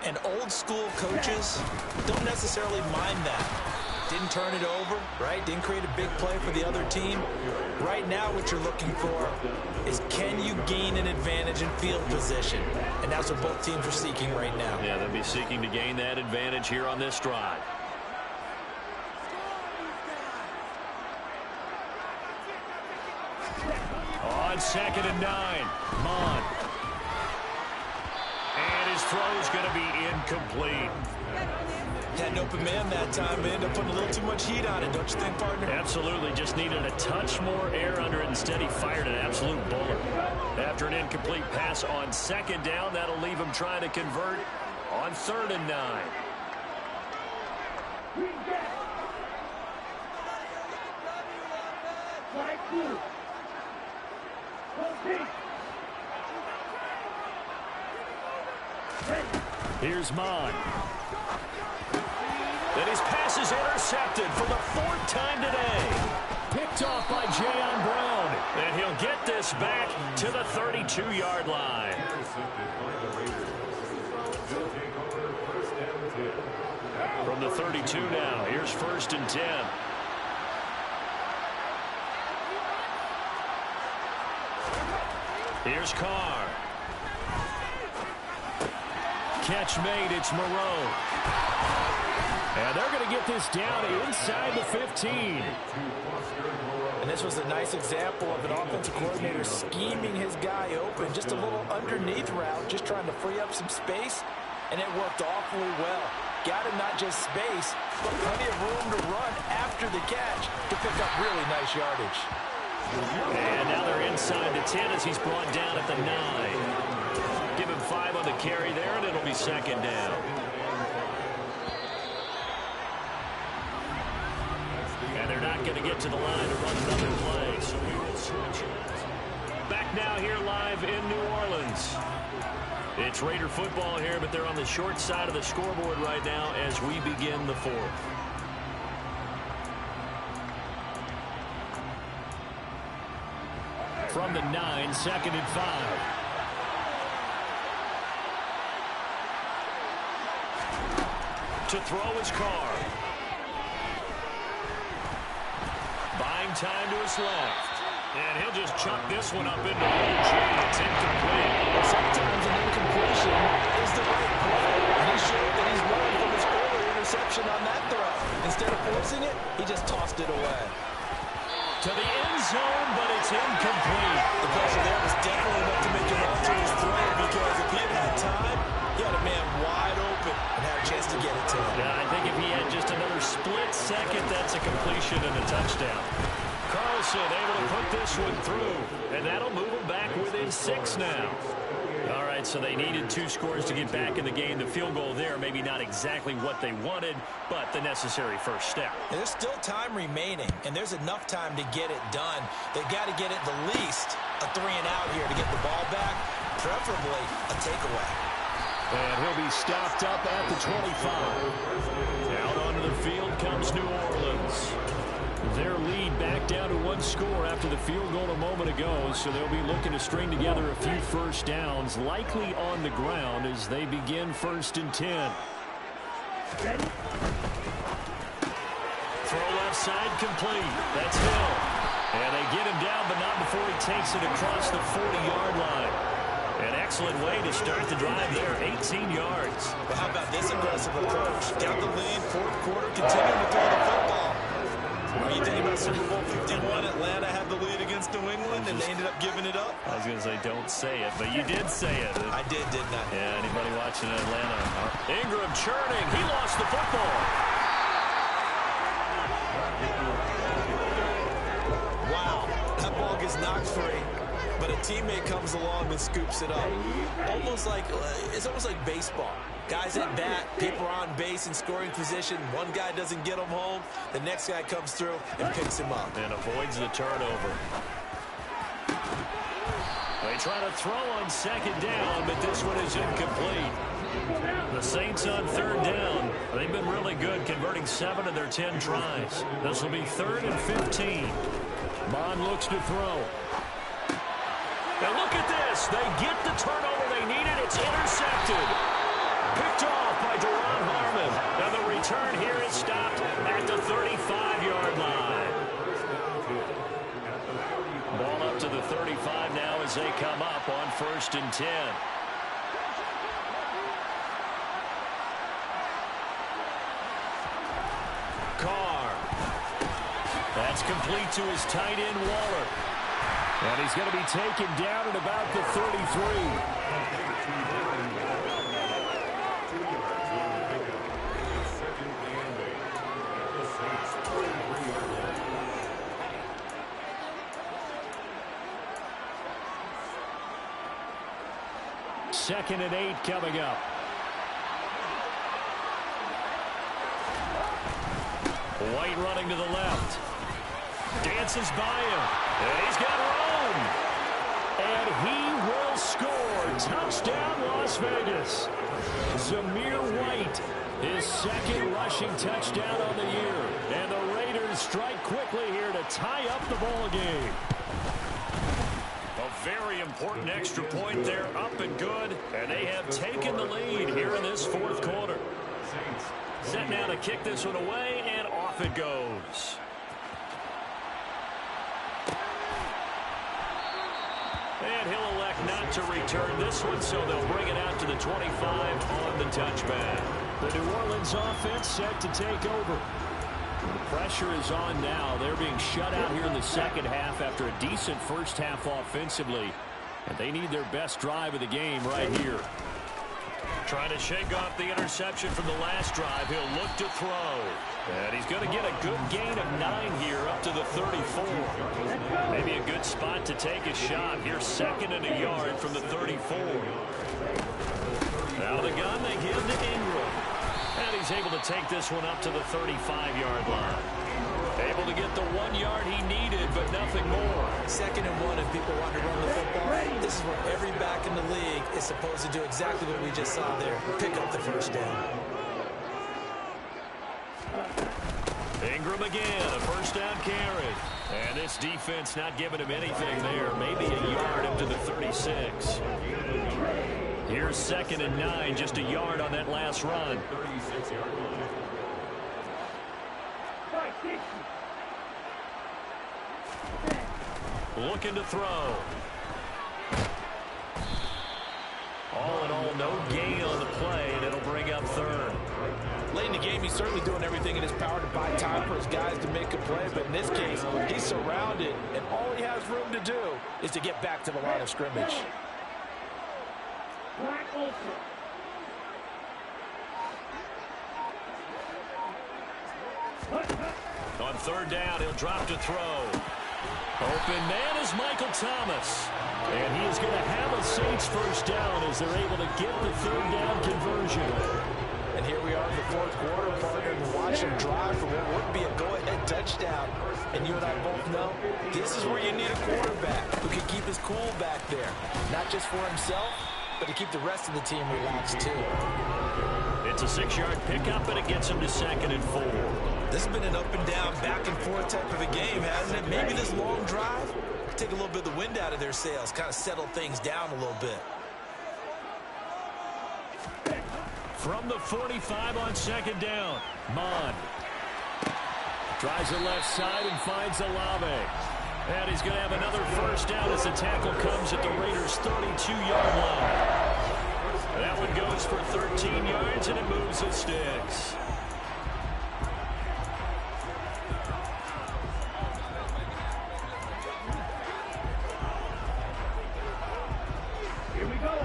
And old school coaches don't necessarily mind that. Didn't turn it over, right? Didn't create a big play for the other team. Right now what you're looking for is, can you gain an advantage in field position? And that's what both teams are seeking right now. Yeah, they'll be seeking to gain that advantage here on this drive. On 2nd and 9, Mon. And his throw's going to be incomplete. Had an open man that time, man. Ended up putting a little too much heat on it, don't you think, partner? Absolutely. Just needed a touch more air under it. Instead, he fired an absolute bullet. After an incomplete pass on 2nd down, that'll leave him trying to convert on 3rd and 9. Here's Mon. And his pass is intercepted for the 4th time today. Picked off by Jayon Brown. And he'll get this back to the 32-yard line. From the 32 now, here's 1st and 10. Here's Carr. Catch made, it's Moreau. And they're going to get this down inside the 15. And this was a nice example of an offensive coordinator scheming his guy open. Just a little underneath route, just trying to free up some space. And it worked awfully well. Got him not just space, but plenty of room to run after the catch to pick up really nice yardage. And now they're inside the 10 as he's brought down at the 9. Give him 5 on the carry there, and it'll be 2nd down. And they're not going to get to the line to run another play, so we will switch it. Back now here live in New Orleans. It's Raider football here, but they're on the short side of the scoreboard right now as we begin the 4th. From the 9, 2nd and 5. To throw his Carr. Buying time to his left. And he'll just chuck this one up into OG. It's incomplete. Sometimes an incompletion is the right play. And he showed that he's learned from his earlier interception on that throw. Instead of forcing it, he just tossed it away. To the end zone, but it's incomplete. The pressure there was definitely enough to make him run to his throw, because if he had had time, he had a man wide open and had a chance to get it to him. Yeah, I think if he had just another split second, that's a completion and a touchdown. Carlson able to put this one through, and that'll move him back within 6 now. All right, so they needed 2 scores to get back in the game. The field goal there, maybe not exactly what they wanted, but the necessary first step. And there's still time remaining, and there's enough time to get it done. They've got to get it the least a 3-and-out here to get the ball back, preferably a takeaway. And he'll be stopped up at the 25. Out onto the field comes New Orleans. Their lead back down to 1 score after the field goal a moment ago, so they'll be looking to string together a few first downs, likely on the ground as they begin 1st and 10. Throw left side complete. That's Hill. And they get him down, but not before he takes it across the 40-yard line. An excellent way to start the drive there, 18 yards. But how about this aggressive approach? Got the lead, 4th quarter, continuing to throw the football. What do you think about Super Bowl 51? Atlanta had the lead against New England, and they ended up giving it up. I was going to say, don't say it, but you did say it. I did, didn't I? Yeah, anybody watching Atlanta? Ingram churning. He lost the football. Wow, that ball gets knocked free, but a teammate comes along and scoops it up. It's almost like baseball. Guys at bat, people are on base in scoring position. One guy doesn't get him home. The next guy comes through and picks him up. And avoids the turnover. They try to throw on 2nd down, but this one is incomplete. The Saints on third down. They've been really good, converting 7 of their 10 tries. This will be 3rd and 15. Bond looks to throw. And look at this. They get the turnover they needed. It's intercepted. Picked off by Duron Harmon. And the return here is stopped at the 35-yard line. Ball up to the 35 now as they come up on 1st and 10. Carr. That's complete to his tight end, Waller. And he's going to be taken down at about the 33. Second and 8 coming up. White running to the left. Dances by him. And he's got room. And he will score. Touchdown, Las Vegas. Zamir White, his 2nd rushing touchdown on the year. And the Raiders strike quickly here to tie up the ball game. A very important extra point there, up and good. And they have taken the lead here in this 4th quarter. Set now to kick this one away, and off it goes. And he'll elect not to return this one, so they'll bring it out to the 25 on the touchback. The New Orleans offense set to take over. The pressure is on now. They're being shut out here in the 2nd half after a decent 1st half offensively. And they need their best drive of the game right here. Trying to shake off the interception from the last drive. He'll look to throw. And he's going to get a good gain of 9 here up to the 34. Maybe a good spot to take a shot. Here 2nd and a yard from the 34. Out of the gun, they give to Ingram. And he's able to take this one up to the 35-yard line. Able to get the 1 yard he needed, but nothing more. 2nd and 1 if people want to run the football. This is where every back in the league is supposed to do exactly what we just saw there. Pick up the 1st down. Ingram again, a 1st down carry. And this defense not giving him anything there. Maybe a yard up to the 36. Here's 2nd and 9, just a yard on that last run. Looking to throw. All in all, no gain on the play, and it'll bring up 3rd. Late in the game, he's certainly doing everything in his power to buy time for his guys to make a play, but in this case, he's surrounded, and all he has room to do is to get back to the line of scrimmage. On 3rd down, he'll drop to throw. Open man is Michael Thomas. And he is going to have a Saints 1st down as they're able to get the 3rd down conversion. And here we are in the 4th quarter, partner, and watch him drive for what would be a go-ahead touchdown. And you and I both know this is where you need a quarterback who can keep his cool back there. Not just for himself, but to keep the rest of the team relaxed too. It's a 6-yard pickup, and it gets him to 2nd and 4. This has been an up and down, back and forth type of a game, hasn't it? Maybe this long drive could take a little bit of the wind out of their sails, kind of settle things down a little bit. From the 45 on 2nd down, Mond tries the left side and finds Olave. And he's going to have another 1st down as the tackle comes at the Raiders' 32-yard line. That one goes for 13 yards, and it moves the sticks.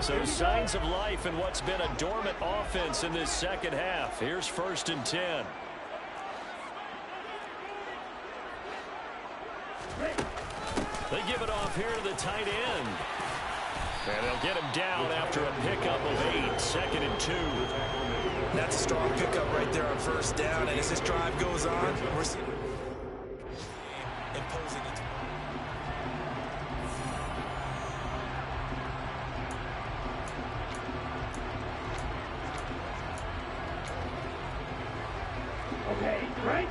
So signs of life in what's been a dormant offense in this 2nd half. Here's 1st and 10. They give it off here to the tight end. And they'll get him down after a pickup of 8, 2nd and 2. That's a strong pickup right there on 1st down. And as this drive goes on, we're seeing imposing it. Right.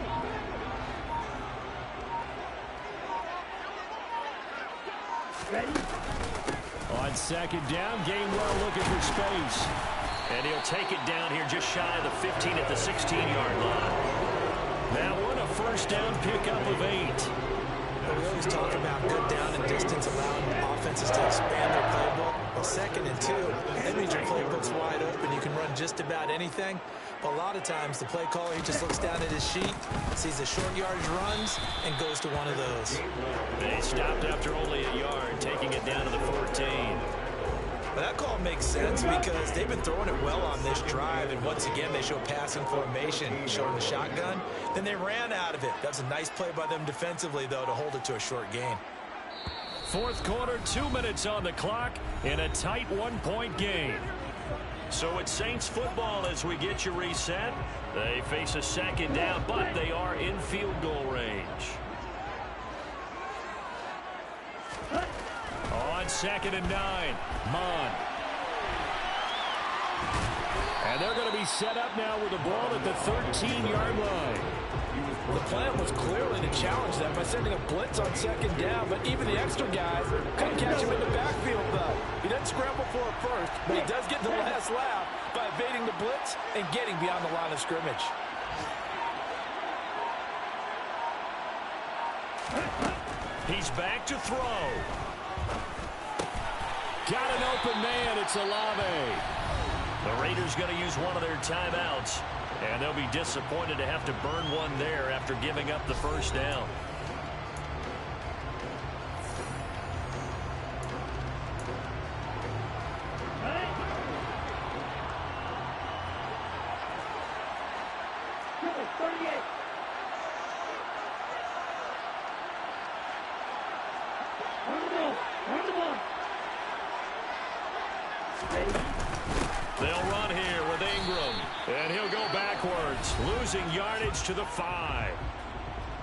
Ready. On second down, Gainwell looking for space. And he'll take it down here just shy of the 15 at the 16-yard line. That one a first down pickup of 8. We always talk about good down and distance, allowing offenses to expand their playbook. Well, 2nd and 2, that means your playbook's wide open. You can run just about anything. But a lot of times, the play caller, he just looks down at his sheet, sees the short yardage runs, and goes to one of those. They stopped after only a yard, taking it down to the 14. But that call makes sense because they've been throwing it well on this drive, and once again, they show passing formation, showing the shotgun. Then they ran out of it. That's a nice play by them defensively, though, to hold it to a short gain. Fourth quarter, 2 minutes on the clock in a tight 1-point game. So it's Saints football as we get you reset. They face a second down, but they are in field goal range. On 2nd and 9, Mon. And they're going to be set up now with the ball at the 13-yard line. The plan was clearly to challenge them by sending a blitz on 2nd down, but even the extra guys couldn't catch him in the backfield, though. He doesn't scramble for it first, but he does get the last laugh by evading the blitz and getting beyond the line of scrimmage. He's back to throw. Got an open man. It's Olave. The Raiders going to use one of their timeouts, and they'll be disappointed to have to burn one there after giving up the first down. They'll run here with Ingram, and he'll go backwards, losing yardage to the 5.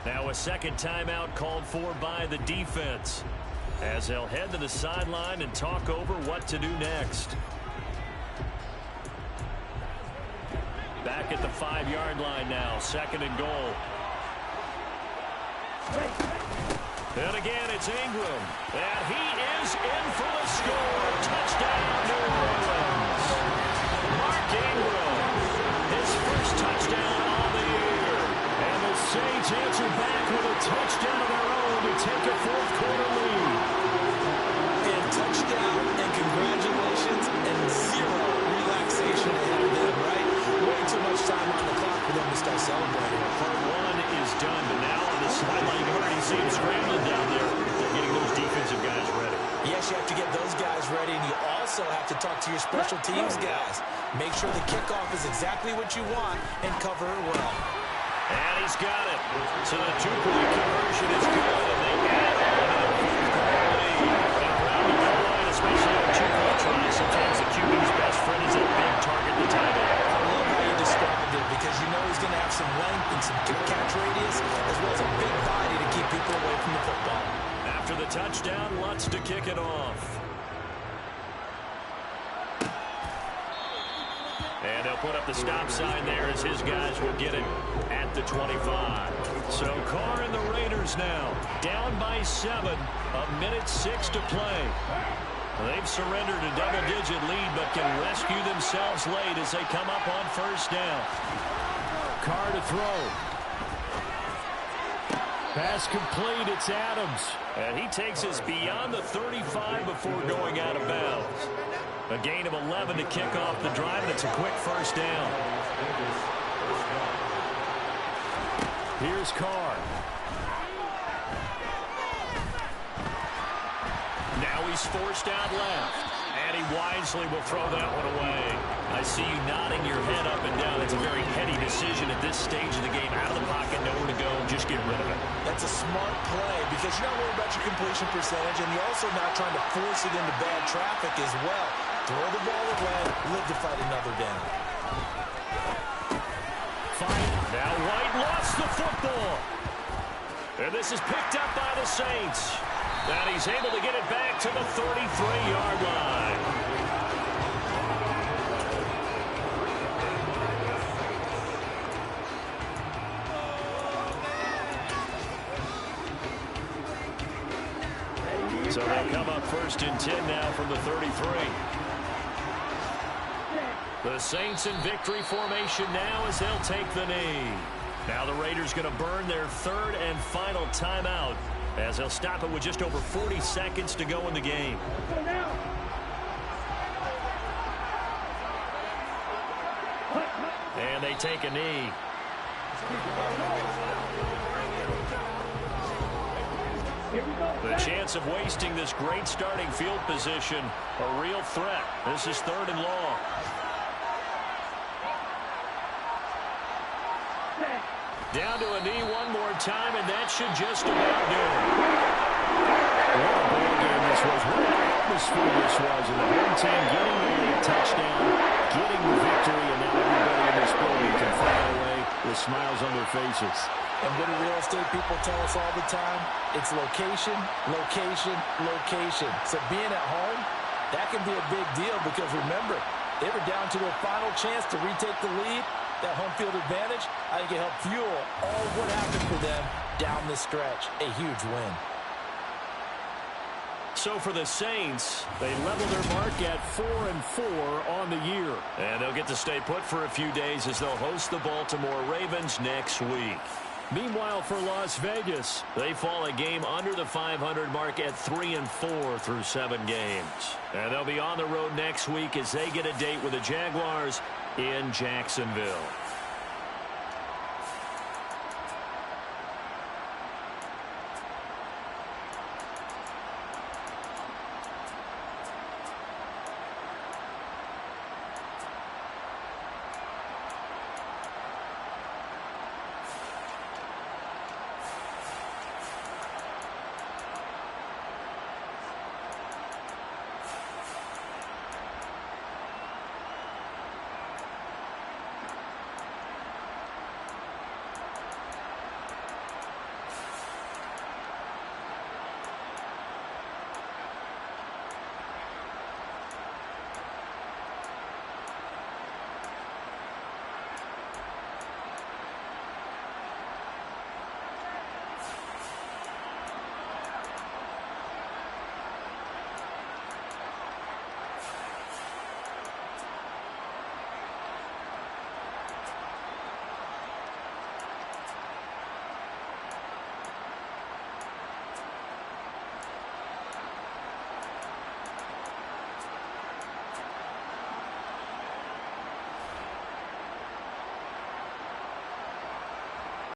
Now a second timeout called for by the defense, as they'll head to the sideline and talk over what to do next. Back at the 5-yard line now, 2nd and goal. And again, it's Ingram, and he is in for the score. Touchdown, New Orleans. Mark Ingram, his first touchdown on the year. And the Saints answer back with a touchdown of their own to take a fourth-quarter lead. And touchdown, and congratulations, and zero relaxation ahead of them, right? Way too much time on the clock for them to start celebrating. Part 1 is done, but now on the sideline, you already see him scrambling down there. They're getting those defensive guys ready. Yes, you have to get those guys ready, and you also have to talk to your special teams guys. Make sure the kickoff is exactly what you want and cover it well. And he's got it. So the 2-point conversion is good, and they add on to the fourth-quarter lead. And around the goal line, especially on 2-point tries, sometimes the QB's best friend is a big target to time it. I love how you described it because you know he's going to have some length and some catch radius as well as a big body to keep people away from the football. After the touchdown, Lutz to kick it off. And they'll put up the stop sign there as his guys will get it at the 25. So Carr and the Raiders now down by 7, 1:06 to play. They've surrendered a double-digit lead but can rescue themselves late as they come up on first down. Carr to throw. Pass complete, it's Adams. And he takes us beyond the 35 before going out of bounds. A gain of 11 to kick off the drive, and it's a quick first down. Here's Carr. Now he's forced out left. And he wisely will throw that one away. I see you nodding your head up and down. It's a very heady decision at this stage of the game. Out of the pocket, nowhere to go, just get rid of it. That's a smart play because you're not worried about your completion percentage, and you're also not trying to force it into bad traffic as well. Throw the ball away, live to fight another down. Now White lost the football. And this is picked up by the Saints. And he's able to get it back to the 33-yard line. So they'll come up 1st and 10 now from the 33. The Saints in victory formation now as they'll take the knee. Now the Raiders going to burn their 3rd and final timeout as they'll stop it with just over 40 seconds to go in the game. And they take a knee. The chance of wasting this great starting field position, a real threat. This is 3rd and long. Down to a knee one more time, and that should just about do it. What a ball game this was. What an atmosphere this was. And the home team getting the late touchdown, getting the victory, and now everybody in this building can fly away with smiles on their faces. And what do real estate people tell us all the time? It's location, location, location. So being at home, that can be a big deal because remember, they were down to their final chance to retake the lead. That home field advantage, I think it helped fuel all of what happened for them down the stretch. A huge win. So for the Saints, they level their mark at 4-4 on the year. And they'll get to stay put for a few days as they'll host the Baltimore Ravens next week. Meanwhile, for Las Vegas, they fall a game under the 500 mark at 3-4 through 7 games. And they'll be on the road next week as they get a date with the Jaguars in Jacksonville.